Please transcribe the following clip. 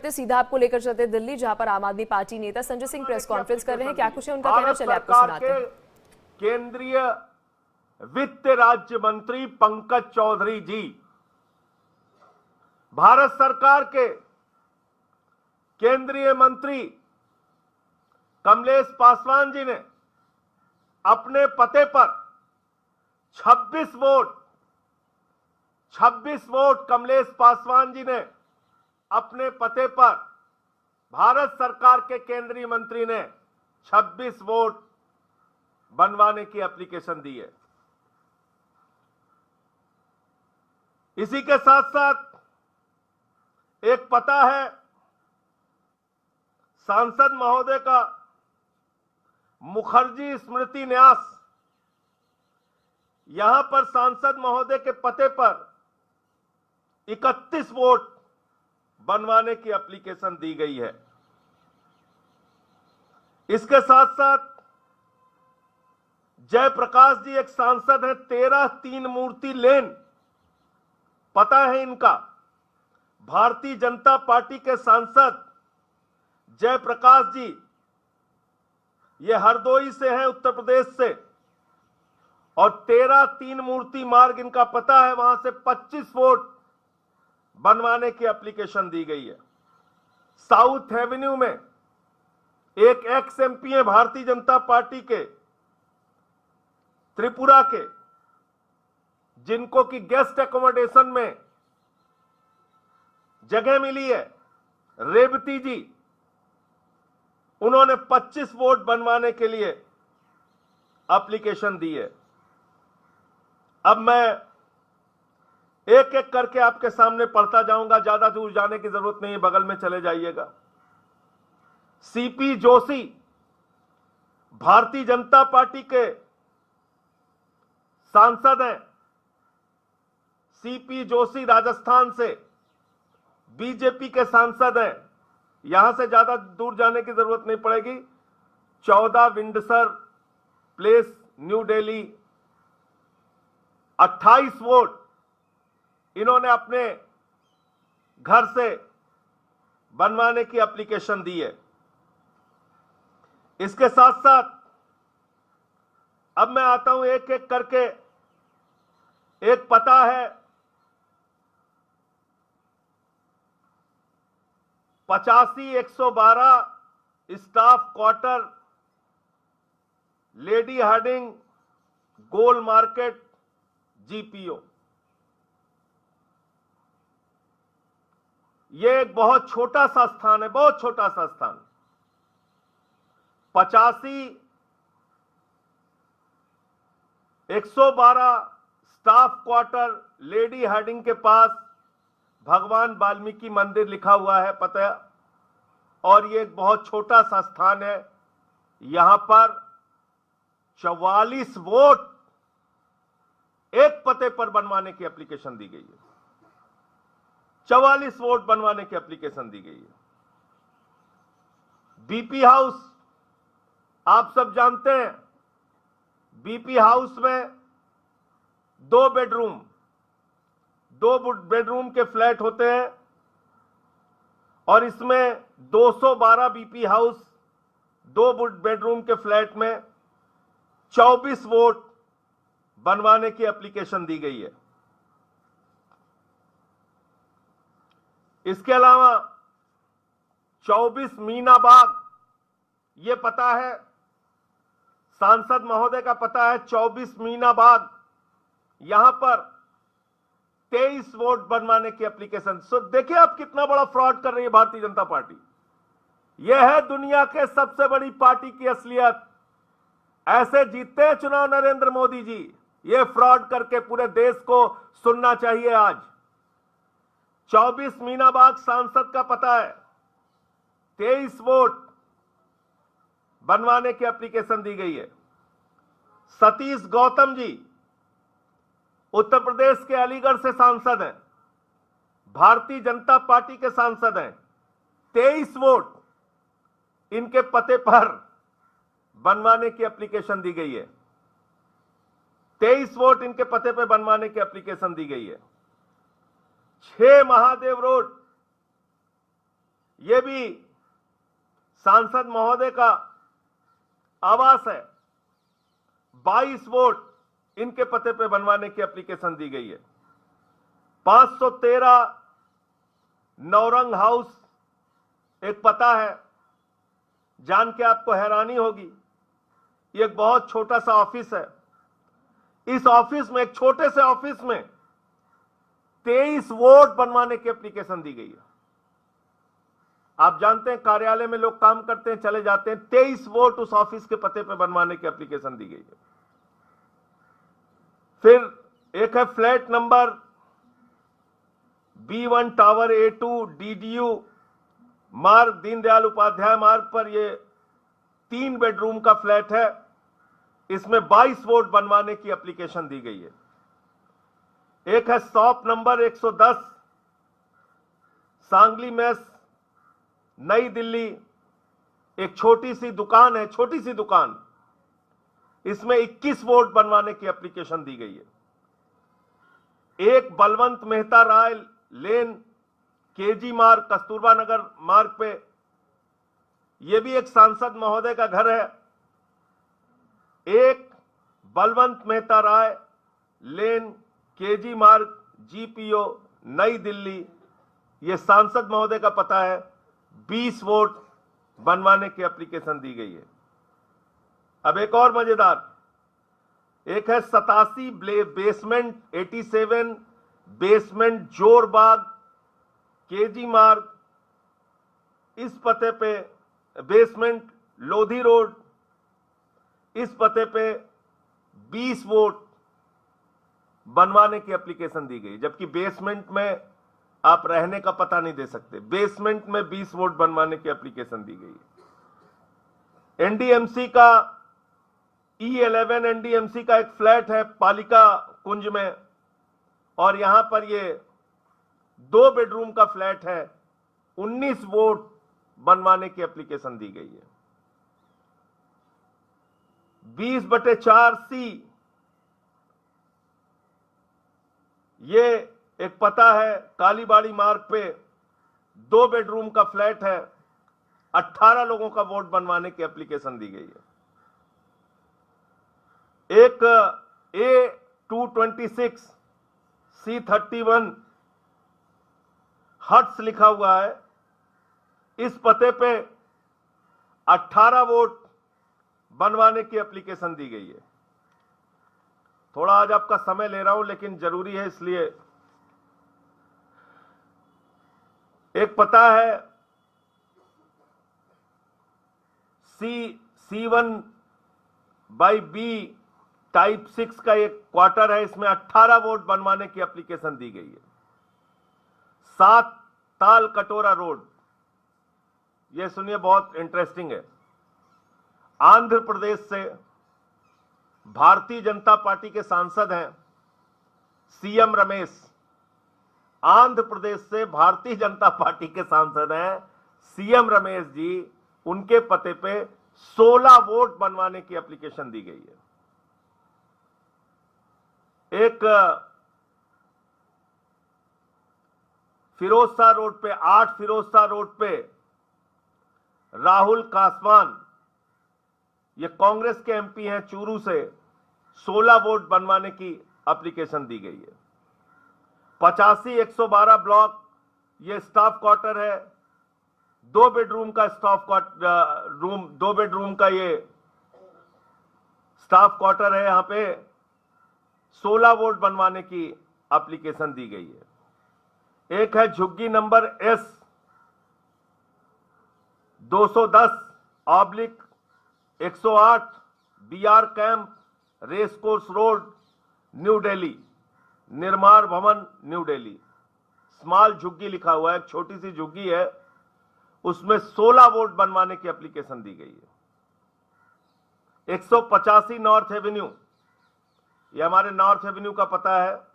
सीधा आपको लेकर चलते दिल्ली, जहां पर आम आदमी पार्टी नेता संजय सिंह प्रेस कॉन्फ्रेंस कर रहे हैं। क्या कुछ है उनका कहना, चले आपको सुनाते हैं। केंद्रीय वित्त राज्य मंत्री पंकज चौधरी जी, भारत सरकार के केंद्रीय मंत्री कमलेश पासवान जी ने अपने पते पर 26 वोट कमलेश पासवान जी ने अपने पते पर, भारत सरकार के केंद्रीय मंत्री ने 26 वोट बनवाने की एप्लीकेशन दी है। इसी के साथ साथ एक पता है सांसद महोदय का मुखर्जी स्मृति न्यास, यहां पर सांसद महोदय के पते पर 31 वोट बनवाने की एप्लीकेशन दी गई है। इसके साथ साथ जयप्रकाश जी एक सांसद हैं, 13 तीन मूर्ति लेन, पता है इनका, भारतीय जनता पार्टी के सांसद जयप्रकाश जी, ये हरदोई से हैं, उत्तर प्रदेश से, और 13 तीन मूर्ति मार्ग इनका पता है, वहां से 25 वोट बनवाने की एप्लीकेशन दी गई है। साउथ एवेन्यू में एक एक्स एमपी है भारतीय जनता पार्टी के, त्रिपुरा के, जिनको कि गेस्ट एकोमोडेशन में जगह मिली है, रेवती जी, उन्होंने 25 वोट बनवाने के लिए एप्लीकेशन दी है। अब मैं एक एक करके आपके सामने पढ़ता जाऊंगा, ज्यादा दूर जाने की जरूरत नहीं है, बगल में चले जाइएगा। सीपी जोशी भारतीय जनता पार्टी के सांसद हैं। सीपी जोशी राजस्थान से बीजेपी के सांसद हैं, यहां से ज्यादा दूर जाने की जरूरत नहीं पड़ेगी। 14 Windsor place, new Delhi, 28 vote इन्होंने अपने घर से बनवाने की एप्लीकेशन दी है। इसके साथ साथ अब मैं आता हूं एक एक करके। एक पता है 85-112 स्टाफ क्वार्टर, लेडी हार्डिंग, गोल मार्केट, जीपीओ। ये एक बहुत छोटा सा स्थान है, बहुत छोटा सा स्थान। 85-112 स्टाफ क्वार्टर, लेडी हार्डिंग के पास भगवान वाल्मीकि मंदिर लिखा हुआ है पता, और ये एक बहुत छोटा सा स्थान है। यहां पर 44 वोट एक पते पर बनवाने की एप्लीकेशन दी गई है। 44 वोट बनवाने की एप्लीकेशन दी गई है। बीपी हाउस आप सब जानते हैं, बीपी हाउस में 2 बेडरूम के फ्लैट होते हैं, और इसमें 212 बीपी हाउस 2 बेडरूम के फ्लैट में 24 वोट बनवाने की एप्लीकेशन दी गई है। इसके अलावा 24 मीना बाग, ये पता है सांसद महोदय का पता है, 24 मीना बाग, यहां पर 23 वोट बनवाने की एप्लीकेशन। सो देखिए आप कितना बड़ा फ्रॉड कर रही है भारतीय जनता पार्टी। यह है दुनिया के सबसे बड़ी पार्टी की असलियत। ऐसे जीतते हैं चुनाव नरेंद्र मोदी जी। यह फ्रॉड करके पूरे देश को सुनना चाहिए आज। 24 मीना बाग सांसद का पता है, 23 वोट बनवाने की एप्लीकेशन दी गई है। सतीश गौतम जी उत्तर प्रदेश के अलीगढ़ से सांसद हैं, भारतीय जनता पार्टी के सांसद हैं। 23 वोट इनके पते पर बनवाने की एप्लीकेशन दी गई है। 23 वोट इनके पते पर बनवाने की एप्लीकेशन दी गई है। 6 महादेव रोड, ये भी सांसद महोदय का आवास है। 22 वोट इनके पते पे बनवाने की एप्लीकेशन दी गई है। 513 नौरंग हाउस एक पता है, जान के आपको हैरानी होगी, ये एक बहुत छोटा सा ऑफिस है। इस ऑफिस में, एक छोटे से ऑफिस में 23 वोट बनवाने की एप्लीकेशन दी गई है। आप जानते हैं कार्यालय में लोग काम करते हैं, चले जाते हैं, 23 वोट उस ऑफिस के पते पे बनवाने की एप्लीकेशन दी गई है। फिर एक है flat number B1 tower A2 DDU मार्ग, दीनदयाल उपाध्याय मार्ग पर, ये 3 बेडरूम का फ्लैट है। इसमें 22 वोट बनवाने की एप्लीकेशन दी गई है। एक है शॉप नंबर 110 सांगली मेस, नई दिल्ली, एक छोटी सी दुकान है, छोटी सी दुकान, इसमें 21 वोट बनवाने की एप्लीकेशन दी गई है। एक बलवंत मेहता राय लेन केजी मार्ग, कस्तूरबा नगर मार्ग पे, यह भी एक सांसद महोदय का घर है। एक बलवंत मेहता राय लेन केजी मार्ग GPO नई दिल्ली, यह सांसद महोदय का पता है। 20 वोट बनवाने की एप्लीकेशन दी गई है। अब एक और मजेदार, एक है 87 बेसमेंट 87 बेसमेंट जोरबाग केजी मार्ग, इस पते पे बेसमेंट लोधी रोड, इस पते पे 20 वोट बनवाने की एप्लीकेशन दी गई। जबकि बेसमेंट में आप रहने का पता नहीं दे सकते, बेसमेंट में 20 वोट बनवाने की एप्लीकेशन दी गई। NDMC का E11 NDMC का एक फ्लैट है पालिका कुंज में, और यहां पर ये 2 बेडरूम का फ्लैट है। 19 वोट बनवाने की एप्लीकेशन दी गई है। 20/4C ये एक पता है, कालीबाड़ी मार्ग पे 2 बेडरूम का फ्लैट है। 18 लोगों का वोट बनवाने की एप्लीकेशन दी गई है। एक A226 C31 हट्स लिखा हुआ है, इस पते पे 18 वोट बनवाने की एप्लीकेशन दी गई है। थोड़ा आज आपका समय ले रहा हूं, लेकिन जरूरी है इसलिए। एक पता है C1/B टाइप 6 का एक क्वार्टर है, इसमें 18 वोट बनवाने की एप्लीकेशन दी गई है। 7 ताल कटोरा रोड, यह सुनिए बहुत इंटरेस्टिंग है। आंध्र प्रदेश से भारतीय जनता पार्टी के सांसद हैं CM रमेश। आंध्र प्रदेश से भारतीय जनता पार्टी के सांसद हैं CM रमेश जी, उनके पते पे 16 वोट बनवाने की एप्लीकेशन दी गई है। एक फिरोजशाह रोड पे, 8 फिरोजशाह रोड पे राहुल कासवान, ये कांग्रेस के MP हैं चूरू से, 16 वोट बनवाने की एप्लीकेशन दी गई है। 85-112 ब्लॉक, ये स्टाफ क्वार्टर है, 2 बेडरूम का स्टाफ रूम, 2 बेडरूम का ये स्टाफ क्वार्टर है। यहां पे 16 वोट बनवाने की एप्लीकेशन दी गई है। एक है झुग्गी number S 210/108 BR camp race course road New Delhi, Nirman Bhavan new Delhi. Small झुग्गी लिखा हुआ है, एक छोटी सी झुग्गी है, उसमें 16 वोट बनवाने की एप्लीकेशन दी गई है। 185 नॉर्थ एवेन्यू, ये हमारे नॉर्थ एवेन्यू का पता है,